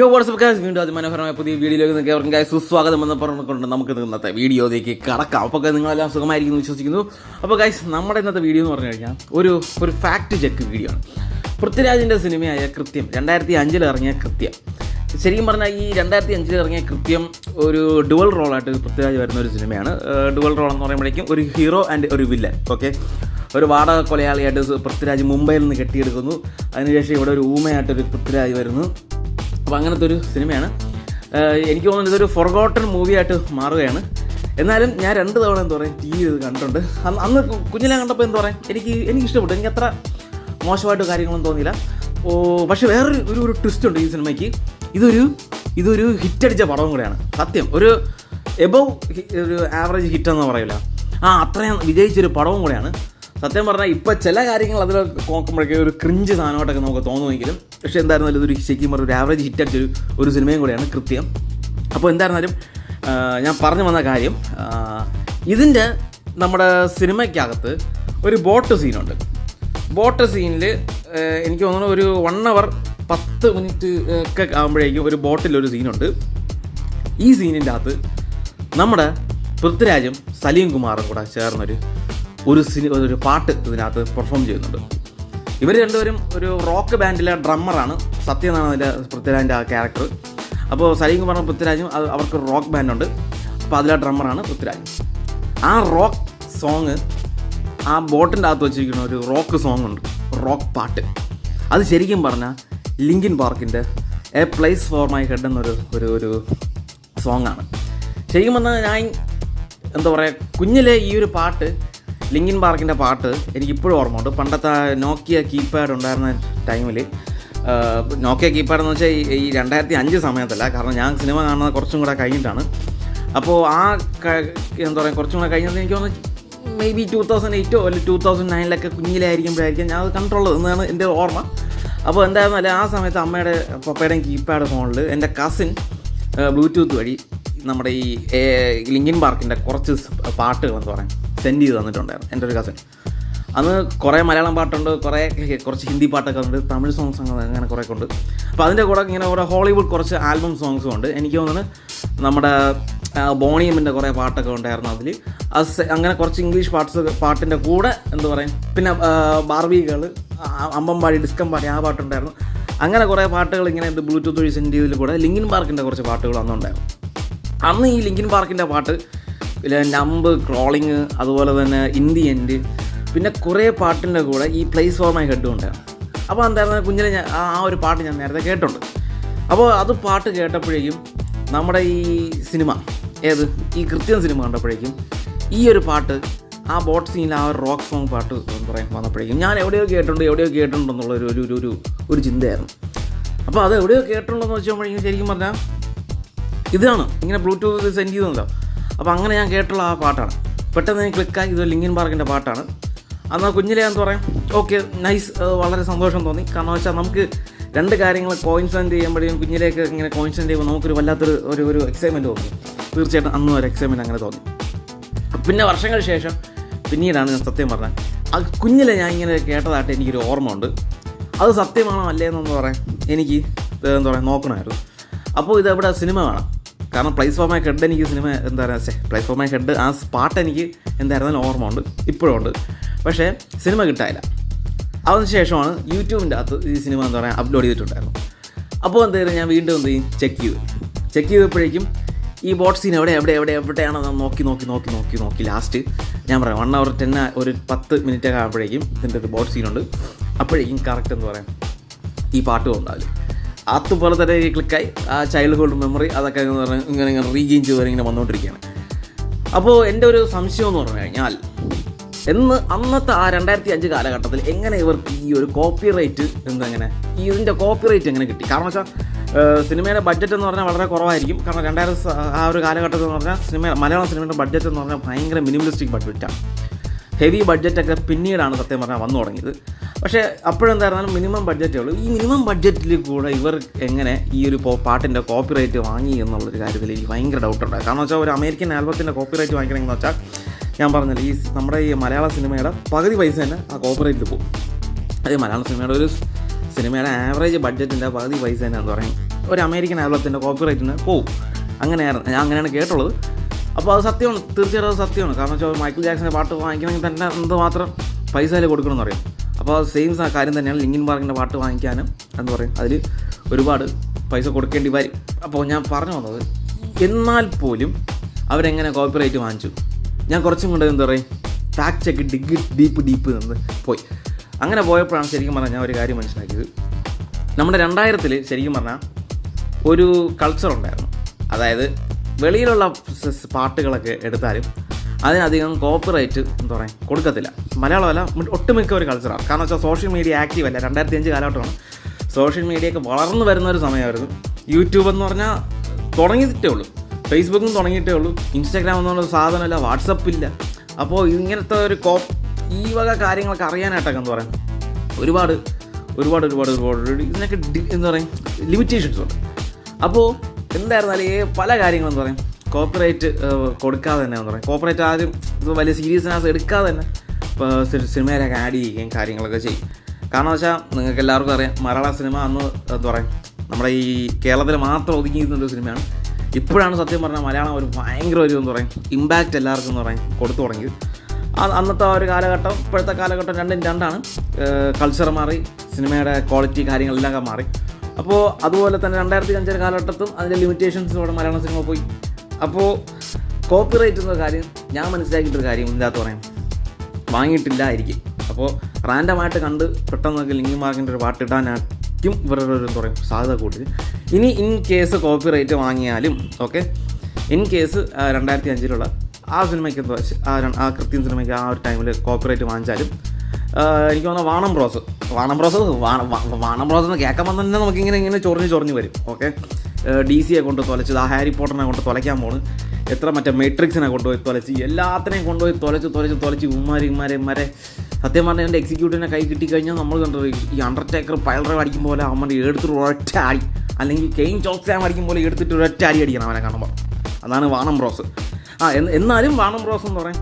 WhatsApp guys, വീണ്ടും അതിമനോഹരമായ പുതിയ വീഡിയോയിലേക്ക് നിങ്ങൾക്ക് അവർക്കും ഗൈസ് സുസ്വാഗതം എന്ന് പറഞ്ഞുകൊണ്ട് നമുക്ക് ഇന്നത്തെ വീഡിയോയിലേക്ക് കടക്കാം. അപ്പോൾ നിങ്ങളെല്ലാം സുഖമായിരിക്കുന്നു വിശ്വസിക്കുന്നു. അപ്പോൾ ഗൈസ്, നമ്മുടെ ഇന്നത്തെ വീഡിയോ എന്ന് പറഞ്ഞു കഴിഞ്ഞാൽ ഒരു ഫാക്ട് ചെക്ക് വീഡിയോ ആണ്. പൃഥ്വിരാജിൻ്റെ സിനിമയായ കൃത്യം 2005 ഇറങ്ങിയ കൃത്യം. ശരിക്കും പറഞ്ഞാൽ ഈ 2005 ഇറങ്ങിയ കൃത്യം ഒരു ഡുവൽ റോളായിട്ട് പൃഥ്വിരാജ് വരുന്ന ഒരു സിനിമയാണ്. ഡുവൽ റോൾ എന്ന് പറയുമ്പോഴേക്കും ഒരു ഹീറോ ആൻഡ് ഒരു വില്ലൻ. ഓക്കെ, ഒരു വാടക കൊലയാളിയായിട്ട് പൃഥ്വിരാജ് മുംബൈയിൽ നിന്ന് കെട്ടിയെടുക്കുന്നു. അതിനുശേഷം ഇവിടെ ഒരു ഊമയായിട്ടൊരു പൃഥ്വിരാജ് വരുന്നു. അപ്പോൾ അങ്ങനത്തെ ഒരു സിനിമയാണ്. എനിക്ക് തോന്നുന്നത് ഇതൊരു ഫൊർഗോട്ടൺ മൂവിയായിട്ട് മാറുകയാണ്. എന്നാലും ഞാൻ 2 തവണ എന്താ പറയുക ടി വി കണ്ടിട്ടുണ്ട്. അന്ന് കുഞ്ഞിലെ കണ്ടപ്പോൾ എന്താ പറയുക എനിക്ക് ഇഷ്ടപ്പെട്ടു. എനിക്ക് അത്ര മോശമായിട്ട് കാര്യങ്ങളൊന്നും തോന്നിയില്ല. പക്ഷേ വേറൊരു ട്വിസ്റ്റ് ഉണ്ട് ഈ സിനിമയ്ക്ക്. ഇതൊരു ഹിറ്റടിച്ച പടവും കൂടെയാണ്. സത്യം, ഒരു ആവറേജ് ഹിറ്റെന്ന് പറയില്ല, അത്രയും വിജയിച്ചൊരു പടവും കൂടെയാണ്. സത്യം പറഞ്ഞാൽ ഇപ്പോൾ ചില കാര്യങ്ങൾ അതിൽ നോക്കുമ്പോഴേക്കും ഒരു ക്രിഞ്ച് സാധനമായിട്ടൊക്കെ നമുക്ക് തോന്നുമെങ്കിലും, പക്ഷേ എന്തായിരുന്നാലും ഇതൊരു ശരിക്കും പറഞ്ഞ ഒരു ആവറേജ് ഹിറ്റ് അടിച്ചൊരു സിനിമയും കൂടെയാണ് കൃത്യം. അപ്പോൾ എന്തായിരുന്നാലും ഞാൻ പറഞ്ഞു വന്ന കാര്യം, ഇതിൻ്റെ നമ്മുടെ സിനിമയ്ക്കകത്ത് ഒരു ബോട്ട് സീനുണ്ട്. ബോട്ട് സീനിൽ എനിക്ക് തോന്നുന്നു ഒരു 1 hour 10 minute ഒക്കെ ആകുമ്പോഴേക്കും ഒരു ബോട്ടിലൊരു സീനുണ്ട്. ഈ സീനിൻ്റെ അകത്ത് നമ്മുടെ പൃഥ്വിരാജും സലീം കുമാറും കൂടെ ചേർന്നൊരു പാട്ട് ഇതിനകത്ത് പെർഫോം ചെയ്യുന്നുണ്ട്. ഇവർ രണ്ടുപേരും ഒരു റോക്ക് ബാൻഡിലെ ഡ്രമ്മറാണ്. സത്യം എന്നാണ് അതിൻ്റെ പൃഥ്വിരാജിൻ്റെ ആ ക്യാരക്ടർ. അപ്പോൾ സലീം കുമാറും പൃഥ്വിരാജും അവർക്കൊരു റോക്ക് ബാൻഡുണ്ട്. അപ്പോൾ അതിലെ ഡ്രമ്മറാണ് പൃഥ്വിരാജ്. ആ റോക്ക് സോങ് ആ ബോട്ടിൻ്റെ അകത്ത് വെച്ചിരിക്കുന്ന ഒരു റോക്ക് സോങ് ഉണ്ട്, റോക്ക് പാട്ട്. അത് ശരിക്കും പറഞ്ഞാൽ ലിങ്കിൻ പാർക്കിൻ്റെ a place for my head എന്നൊരു സോങ്ങാണ്. ശരിക്കും പറഞ്ഞാൽ ഞാൻ എന്താ പറയുക, കുഞ്ഞിലെ ഈ ഒരു പാട്ട്, ലിങ്കിൻ പാർക്കിൻ്റെ പാട്ട് എനിക്കിപ്പോഴും ഓർമ്മയുണ്ട്. പണ്ടത്തെ നോക്കിയ കീപാഡ് ഉണ്ടായിരുന്ന ടൈമിൽ, നോക്കിയ കീപാഡ് എന്ന് വെച്ചാൽ ഈ 2005 സമയത്തല്ല, കാരണം ഞാൻ സിനിമ കാണുന്നത് കുറച്ചും കൂടെ കഴിഞ്ഞിട്ടാണ്. അപ്പോൾ എന്താ പറയുക, കുറച്ചും കൂടെ കഴിഞ്ഞത് എനിക്ക് തോന്നുന്നു മേ ബി 2008 അല്ലെങ്കിൽ 2009 കുഞ്ഞിലായിരിക്കുമ്പോഴായിരിക്കും ഞാൻ അത് കണ്ടിട്ടുള്ളത് എന്നാണ് എൻ്റെ ഓർമ്മ. അപ്പോൾ എന്തായിരുന്നാലും ആ സമയത്ത് അമ്മയുടെ പപ്പയുടെയും കീപാഡ് ഫോണിൽ എൻ്റെ കസിൻ ബ്ലൂടൂത്ത് വഴി നമ്മുടെ ഈ ലിങ്കിൻ പാർക്കിൻ്റെ കുറച്ച് പാട്ടുകൾ എന്താ പറയുക സെൻഡ് ചെയ്ത് തന്നിട്ടുണ്ടായിരുന്നു എൻ്റെ ഒരു കസിൻ. അന്ന് കുറേ മലയാളം പാട്ടുണ്ട്, കുറച്ച് ഹിന്ദി പാട്ടൊക്കെ ഉണ്ട്, തമിഴ് സോങ്സ് അങ്ങനെ കുറേയൊക്കെ ഉണ്ട്. അപ്പോൾ അതിൻ്റെ കൂടെ ഇങ്ങനെ കുറേ ഹോളിവുഡ് കുറച്ച് ആൽബം സോങ്സും ഉണ്ട്. എനിക്ക് തോന്നുന്നു നമ്മുടെ ബോണി എമ്മിൻ്റെ കുറേ പാട്ടൊക്കെ ഉണ്ടായിരുന്നു അതിൽ. അങ്ങനെ കുറച്ച് ഇംഗ്ലീഷ് പാട്ടിൻ്റെ കൂടെ എന്താ പറയുക, പിന്നെ ബാർബി ഗേൾ, അമ്പമ്പാടി, ഡിസ്കമ്പാടി ആ പാട്ടുണ്ടായിരുന്നു. അങ്ങനെ കുറേ പാട്ടുകൾ ഇങ്ങനെ ബ്ലൂടൂത്ത് വഴി സെൻഡ് ചെയ്തതിൽ കൂടെ ലിങ്കിൻ പാർക്കിൻ്റെ കുറച്ച് പാട്ടുകൾ അന്നുണ്ടായിരുന്നു. അന്ന് ഈ ലിങ്കിൻ പാർക്കിൻ്റെ പാട്ട് നമ്പ്, ക്രോളിങ്, അതുപോലെ തന്നെ ഇൻ ദി എൻഡ്, പിന്നെ കുറേ പാട്ടിൻ്റെ കൂടെ ഈ പ്ലേസ് ഫോർ മൈ ഹെഡും ഉണ്ടായിരുന്നു. അപ്പോൾ എന്തായിരുന്നു കുഞ്ഞിലെ ആ ഒരു പാട്ട് ഞാൻ നേരത്തെ കേട്ടുണ്ട്. അപ്പോൾ അത് പാട്ട് കേട്ടപ്പോഴേക്കും നമ്മുടെ ഈ സിനിമ ഈ കൃത്യം സിനിമ കണ്ടപ്പോഴേക്കും ഈ ഒരു പാട്ട്, ആ ബോട്ട് സീനിൽ ആ ഒരു റോക്ക് സോങ് പാട്ട് എന്ന് പറയാൻ വന്നപ്പോഴേക്കും ഞാൻ എവിടെയോ കേട്ടിട്ടുണ്ടെന്നുള്ള ഒരു ചിന്തയായിരുന്നു. അപ്പോൾ അത് എവിടെയോ കേട്ടിട്ടുണ്ടെന്ന് വെച്ചപ്പോഴേക്കും ശരിക്കും പറഞ്ഞാൽ ഇതാണ് ഇങ്ങനെ ബ്ലൂടൂത്ത് സെൻഡ് ചെയ്തല്ലോ. അപ്പോൾ അങ്ങനെ ഞാൻ കേട്ടുള്ള ആ പാട്ടാണ്. പെട്ടെന്ന് ഞാൻ ക്ലിക്കായി, ഇത് ലിങ്കിൻ പാർക്കിൻ്റെ പാട്ടാണ്. അന്ന് കുഞ്ഞിലെ എന്താ പറയാം, ഓക്കെ നൈസ്, വളരെ സന്തോഷം തോന്നി. കാരണം വെച്ചാൽ നമുക്ക് 2 കാര്യങ്ങൾ കോയിൻസിഡൻറ്റ് ചെയ്യുമ്പോഴേക്കും കുഞ്ഞിലേക്ക് ഇങ്ങനെ കോയിൻസിഡൻറ്റ് ചെയ്യുമ്പോൾ നമുക്കൊരു വല്ലാത്തൊരു എക്സൈറ്റ്മെൻറ്റ് തോന്നി. തീർച്ചയായിട്ടും അന്നും ഒരു എക്സൈറ്റ്മെൻറ്റ് അങ്ങനെ തോന്നി. പിന്നെ വർഷങ്ങൾക്ക് ശേഷം പിന്നീടാണ് ഞാൻ സത്യം പറഞ്ഞത്, അത് കുഞ്ഞിലെ ഞാൻ ഇങ്ങനെ കേട്ടതായിട്ട് എനിക്കൊരു ഓർമ്മ ഉണ്ട്. അത് സത്യമാണോ അല്ലേ എന്നൊന്ന് പറയാൻ എനിക്ക് എന്താ പറയുക നോക്കണമായിരുന്നു. അപ്പോൾ ഇതെവിടെ സിനിമ വേണം, കാരണം പ്ലേസ് ഫോർ മൈ ഹെഡ് എനിക്ക് സിനിമ എന്താ പറയുക, പ്ലേസ് ഫോർ മൈ ഹെഡ് ആ പാട്ട് എനിക്ക് എന്തായിരുന്നാലും ഓർമ്മ ഉണ്ട്, ഇപ്പോഴും ഉണ്ട്. പക്ഷേ സിനിമ കിട്ടായില്ല. അതിന് ശേഷമാണ് യൂട്യൂബിൻ്റെ അകത്ത് ഈ സിനിമ എന്താ പറയുക അപ്ലോഡ് ചെയ്തിട്ടുണ്ടായിരുന്നു. അപ്പോൾ എന്തായാലും ഞാൻ വീണ്ടും എന്ത് ചെയ്യും, ചെക്ക് ചെയ്തപ്പോഴേക്കും ഈ ബോട്ട് സീൻ എവിടെയാണോ നോക്കി ലാസ്റ്റ് ഞാൻ പറയാം 1 hour 10 minute ആകുമ്പോഴേക്കും ഇതിൻ്റെ ഒരു ബോട്ട് സീനുണ്ട്. അപ്പോഴേക്കും കറക്റ്റ് എന്ന് പറയാം ഈ പാട്ട് ഉണ്ടാവില്ല. അതുപോലെ തന്നെ ക്ലിക്കായി ആ ചൈൽഡ്ഹുഡ് മെമ്മറി അതൊക്കെ എന്ന് പറഞ്ഞാൽ ഇങ്ങനെ റീഗെയിൻ ചെയ്ത് ഇങ്ങനെ വന്നുകൊണ്ടിരിക്കുകയാണ്. അപ്പോൾ എൻ്റെ ഒരു സംശയം എന്ന് പറഞ്ഞു കഴിഞ്ഞാൽ, അന്നത്തെ ആ 2005 കാലഘട്ടത്തിൽ എങ്ങനെ ഇവർക്ക് ഈ ഒരു കോപ്പിറൈറ്റ് ഇതിൻ്റെ കോപ്പിറൈറ്റ് എങ്ങനെ കിട്ടി? കാരണം വെച്ചാൽ സിനിമയുടെ ബഡ്ജറ്റ് എന്ന് പറഞ്ഞാൽ വളരെ കുറവായിരിക്കും. കാരണം 2000 ആ ഒരു കാലഘട്ടത്തിൽ എന്ന് പറഞ്ഞാൽ മലയാളം സിനിമയുടെ ബഡ്ജറ്റ് എന്ന് പറഞ്ഞാൽ ഭയങ്കര മിനിമലിസ്റ്റിക് ബഡ്ജറ്റാണ്. ഹെവി ബഡ്ജറ്റൊക്കെ പിന്നീടാണ് സത്യം പറഞ്ഞാൽ വന്നു തുടങ്ങിയത്. പക്ഷേ അപ്പോഴെന്തായിരുന്നാലും മിനിമം ബഡ്ജറ്റേ ഉള്ളൂ. ഈ മിനിമം ബഡ്ജറ്റിൽ കൂടെ ഇവർ എങ്ങനെ ഈ ഒരു പാട്ടിൻ്റെ കോപ്പിറൈറ്റ് വാങ്ങി എന്നുള്ളൊരു കാര്യത്തിൽ എനിക്ക് ഭയങ്കര ഡൗട്ടുണ്ട്. കാരണം വെച്ചാൽ ഒരു അമേരിക്കൻ ആൽബത്തിൻ്റെ കോപ്പിറൈറ്റ് വാങ്ങിക്കണമെന്ന് വെച്ചാൽ ഞാൻ പറഞ്ഞില്ല, നമ്മുടെ ഈ മലയാള സിനിമയുടെ പകുതി പൈസ തന്നെ ആ കോപ്പിറൈറ്റിൽ പോകും. അതേ മലയാള സിനിമയുടെ ആവറേജ് ബഡ്ജറ്റിൻ്റെ പകുതി പൈസ തന്നെ എന്താ പറയുക ഒരു അമേരിക്കൻ ആൽബത്തിൻ്റെ കോപ്പിറൈറ്റിന് പോവും. അങ്ങനെയാണ് കേട്ടുള്ളത്. അപ്പോൾ അത് സത്യമാണ്, തീർച്ചയായിട്ടും അത് സത്യമാണ്. കാരണം വെച്ചാൽ മൈക്കിൾ ജാക്സൻ്റെ പാട്ട് വാങ്ങിക്കണമെങ്കിൽ തന്നെ എന്തുമാത്രം പൈസ അതിൽ കൊടുക്കണമെന്ന് അറിയാം. അപ്പോൾ അത് സെയിം കാര്യം തന്നെയാണ് ലിങ്കിൻ പാർക്കിൻ്റെ പാട്ട് വാങ്ങിക്കാനും എന്ന് പറയും അതിൽ ഒരുപാട് പൈസ കൊടുക്കേണ്ടി വരും. അപ്പോൾ ഞാൻ പറഞ്ഞു വന്നത്, എന്നാൽ പോലും അവരെങ്ങനെ കോപ്പിറൈറ്റ് വാങ്ങിച്ചു, ഞാൻ കുറച്ചും കൊണ്ട് എന്താ പറയും ഫാക്ട് ചെക്ക് ഡീപ്പ് നിന്ന് പോയി. അങ്ങനെ പോയപ്പോഴാണ് ശരിക്കും പറഞ്ഞാൽ ഞാൻ ഒരു കാര്യം മനസ്സിലാക്കിയത്. നമ്മുടെ 2000 ശരിക്കും പറഞ്ഞാൽ ഒരു കൾച്ചർ ഉണ്ടായിരുന്നു. അതായത് വെളിയിലുള്ള പാട്ടുകളൊക്കെ എടുത്താലും അതിനധികം കോപ്പിറൈറ്റ് എന്താ പറയുക കൊടുക്കത്തില്ല. മലയാളമല്ല, ഒട്ടുമിക്ക ഒരു കൾച്ചറാണ്. കാരണം വെച്ചാൽ സോഷ്യൽ മീഡിയ ആക്റ്റീവ് അല്ല. 2005 കാലഘട്ടമാണ്. സോഷ്യൽ മീഡിയയൊക്കെ വളർന്നു വരുന്ന ഒരു സമയമായിരുന്നു. യൂട്യൂബ് എന്ന് പറഞ്ഞാൽ തുടങ്ങിയിട്ടേ ഉള്ളൂ, ഫേസ്ബുക്കും തുടങ്ങിയിട്ടേ ഉള്ളൂ, ഇൻസ്റ്റാഗ്രാം എന്ന് പറഞ്ഞൊരു സാധനമില്ല, വാട്സപ്പില്ല. അപ്പോൾ ഇങ്ങനത്തെ ഒരു ഈ വക കാര്യങ്ങളൊക്കെ അറിയാനായിട്ടൊക്കെ എന്താ പറയുക ഒരുപാട് ഇതിനൊക്കെ എന്താ പറയുക ലിമിറ്റേഷൻസ് ഉണ്ട്. അപ്പോൾ എന്തായിരുന്നാലും പല കാര്യങ്ങളും എന്താ പറയുക കോപ്പറേറ്റ് കൊടുക്കാതെ തന്നെ എന്താ പറയുക കോപ്പറേറ്റ് ആദ്യം വലിയ സീരിയസ്നെസ് എടുക്കാതെ തന്നെ ഇപ്പോൾ സിനിമയിലൊക്കെ ആഡ് ചെയ്യുകയും കാര്യങ്ങളൊക്കെ ചെയ്യും. കാരണം വെച്ചാൽ നിങ്ങൾക്ക് എല്ലാവർക്കും അറിയാം, മലയാള സിനിമ അന്ന് എന്താ പറയുക നമ്മുടെ ഈ കേരളത്തിൽ മാത്രം ഒതുങ്ങിയിരുന്നൊരു സിനിമയാണ്. ഇപ്പോഴാണ് സത്യം പറഞ്ഞാൽ മലയാളം ഒരു ഭയങ്കര ഒരു എന്താ പറയുക ഇമ്പാക്റ്റ് എല്ലാവർക്കും എന്ന് പറയും കൊടുത്തു തുടങ്ങിയത്. അന്നത്തെ ഒരു കാലഘട്ടം ഇപ്പോഴത്തെ കാലഘട്ടം രണ്ടും രണ്ടാണ്. കൾച്ചർ മാറി, സിനിമയുടെ ക്വാളിറ്റി കാര്യങ്ങളെല്ലാം മാറി. അപ്പോൾ അതുപോലെ തന്നെ 2005 കാലഘട്ടത്തും അതിൻ്റെ ലിമിറ്റേഷൻസിലൂടെ മലയാള സിനിമ പോയി. അപ്പോൾ കോപ്പിറൈറ്റ് എന്ന കാര്യം ഞാൻ മനസ്സിലാക്കിയിട്ടൊരു കാര്യം ഇതിനകത്ത് പറയാം വാങ്ങിയിട്ടില്ലായിരിക്കും. അപ്പോൾ റാൻഡമായിട്ട് കണ്ട് പെട്ടെന്നൊക്കെ ലിങ്കിൻ പാർക്കിൻ്റെ ഒരു പാട്ടിടാനായിരിക്കും ഇവരുടെ ഒരു എന്താ പറയും സാധ്യത കൂടുതൽ. ഇനി ഇൻ കേസ് കോപ്പിറൈറ്റ് വാങ്ങിയാലും ഇൻ കേസ് 2005 ആ സിനിമയ്ക്ക് ആ കൃത്യം സിനിമയ്ക്ക് ആ ഒരു ടൈമിൽ കോപ്പിറൈറ്റ് വാങ്ങിച്ചാലും എനിക്ക് തോന്നുന്നു വാണം ബ്രോസ് എന്ന് കേൾക്കുമ്പോൾ തന്നെ നമുക്കിങ്ങനെ ചൊറിഞ്ഞ് വരും. DC കൊണ്ട് തൊലച്ചത്, ആ ഹാരി പോട്ടറിനെ കൊണ്ട് തൊലയ്ക്കാൻ പോണ്, എത്ര മറ്റേ മെട്രിക്സിനെ കൊണ്ടുപോയി തൊലച്ച്, എല്ലാത്തിനെയും കൊണ്ടുപോയി തൊലച്ച് ഇമാരെ സത്യം പറഞ്ഞാൽ എൻ്റെ എക്സിക്യൂട്ടീവിനെ കൈ കിട്ടിക്കഴിഞ്ഞാൽ നമ്മൾ കണ്ടത് ഈ അണ്ടർടേക്കർ പൈലറെ അടിക്കും പോലെ അവൻ എടുത്തിട്ട് ഒരൊറ്റ അടി, അല്ലെങ്കിൽ കെയിൻ ചോക്സാം അടിക്കും പോലെ എടുത്തിട്ട് ഒരൊറ്റ അടി അടിക്കണം അവനെ കാണുമ്പോൾ. അതാണ് വാണം ബ്രോസ്. എന്നാലും വാണം ബ്രോസ് എന്ന് പറയാൻ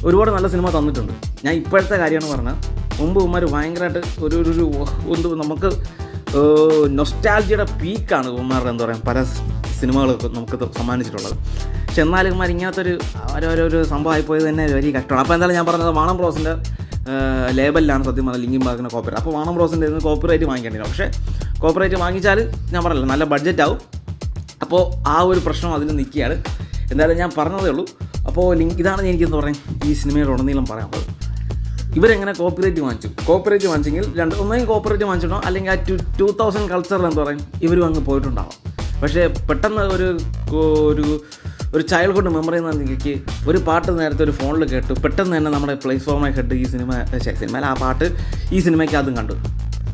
ഒരുപാട് നല്ല സിനിമ തന്നിട്ടുണ്ട്. ഞാൻ ഇപ്പോഴത്തെ കാര്യമാണ് പറഞ്ഞാൽ, മുമ്പ് ഉമ്മാർ ഭയങ്കരമായിട്ട് ഒരു നമുക്ക് നൊസ്റ്റാൾജിയുടെ പീക്കാണ് ഉമ്മാരുടെ എന്താ പറയുക പല സിനിമകളൊക്കെ നമുക്ക് സമ്മാനിച്ചിട്ടുള്ളത്. പക്ഷെ എന്നാലും ഉമ്മാർ ഇങ്ങനത്തെ ഒരു സംഭവമായിപ്പോയത് തന്നെ വലിയ കഷ്ടമാണ്. അപ്പോൾ എന്തായാലും ഞാൻ പറഞ്ഞത് വാണം ബ്രോസിൻ്റെ ലേബലിലാണ് സത്യം പറഞ്ഞാൽ ലിങ്കിൻ പാർക്കിൻ്റെ കോപ്പിറൈറ്റ്. അപ്പോൾ വാണം ബ്രോസിൻ്റെ കോപ്പിറൈറ്റ് വാങ്ങിക്കേണ്ടില്ല. പക്ഷേ കോപ്പിറൈറ്റ് വാങ്ങിച്ചാൽ ഞാൻ പറഞ്ഞല്ലോ നല്ല ബഡ്ജറ്റ് ആവും. അപ്പോൾ ആ ഒരു പ്രശ്നം അതിന് നിൽക്കുകയാണ്. എന്തായാലും ഞാൻ പറഞ്ഞതേ ഉള്ളൂ. അപ്പോൾ ഇതാണ് എനിക്കെന്ന് പറയാൻ ഈ സിനിമയുടെ ഉടനീളം പറയാനുള്ളത്. ഇവരെങ്ങനെ കോപ്പിറൈറ്റ് വാങ്ങിച്ചെങ്കിൽ ഒന്നെങ്കിൽ കോപ്പിറൈറ്റ് വാങ്ങിച്ചിട്ടോ, അല്ലെങ്കിൽ ആ 2000 കൾച്ചറിൽ എന്താ പറയും ഇവരും അങ്ങ് പോയിട്ടുണ്ടാവാം. പക്ഷേ പെട്ടെന്ന് ഒരു ചൈൽഡ്ഹുഡ് മെമ്മറി എന്ന രീതിക്ക് ഒരു പാട്ട് നേരത്തെ ഒരു ഫോണിൽ കേട്ടു, പെട്ടെന്ന് തന്നെ നമ്മുടെ പ്ലേറ്റ്ഫോമിൽ കേട്ട് ഈ സിനിമയിൽ ആ പാട്ട് ഈ സിനിമയ്ക്ക് അതും കണ്ടു,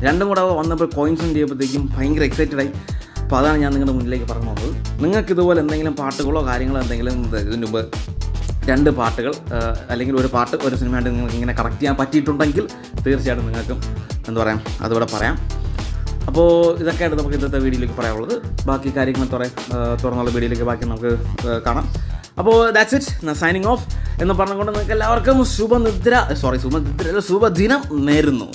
രണ്ടും കൂടെ വന്നപ്പോൾ കോയിൻസിഡൻറ്റ് ചെയ്യുമ്പോഴത്തേക്കും ഭയങ്കര എക്സൈറ്റഡായി. അപ്പോൾ അതാണ് ഞാൻ നിങ്ങളുടെ മുന്നിലേക്ക് പറഞ്ഞു പോകുന്നത്. നിങ്ങൾക്ക് ഇതുപോലെ എന്തെങ്കിലും പാട്ടുകളോ കാര്യങ്ങളോ എന്തെങ്കിലും ഇതിന് മുമ്പ് 2 പാട്ടുകൾ അല്ലെങ്കിൽ ഒരു പാട്ട് ഒരു സിനിമയായിട്ട് നിങ്ങൾക്ക് ഇങ്ങനെ കറക്റ്റ് ചെയ്യാൻ പറ്റിയിട്ടുണ്ടെങ്കിൽ തീർച്ചയായിട്ടും നിങ്ങൾക്കും എന്താ പറയാം അതുകൂടെ പറയാം. അപ്പോൾ ഇതൊക്കെയായിട്ട് നമുക്ക് ഇന്നത്തെ വീഡിയോയിലേക്ക് പറയാനുള്ളത്. ബാക്കി കാര്യങ്ങൾ തുറന്നുള്ള വീഡിയോയിലേക്ക് ബാക്കി നമുക്ക് കാണാം. അപ്പോൾ ദാറ്റ്സ് ഇറ്റ്, സൈനിങ് ഓഫ് എന്ന് പറഞ്ഞുകൊണ്ട് നിങ്ങൾക്ക് എല്ലാവർക്കും ശുഭദിനം നേരുന്നു.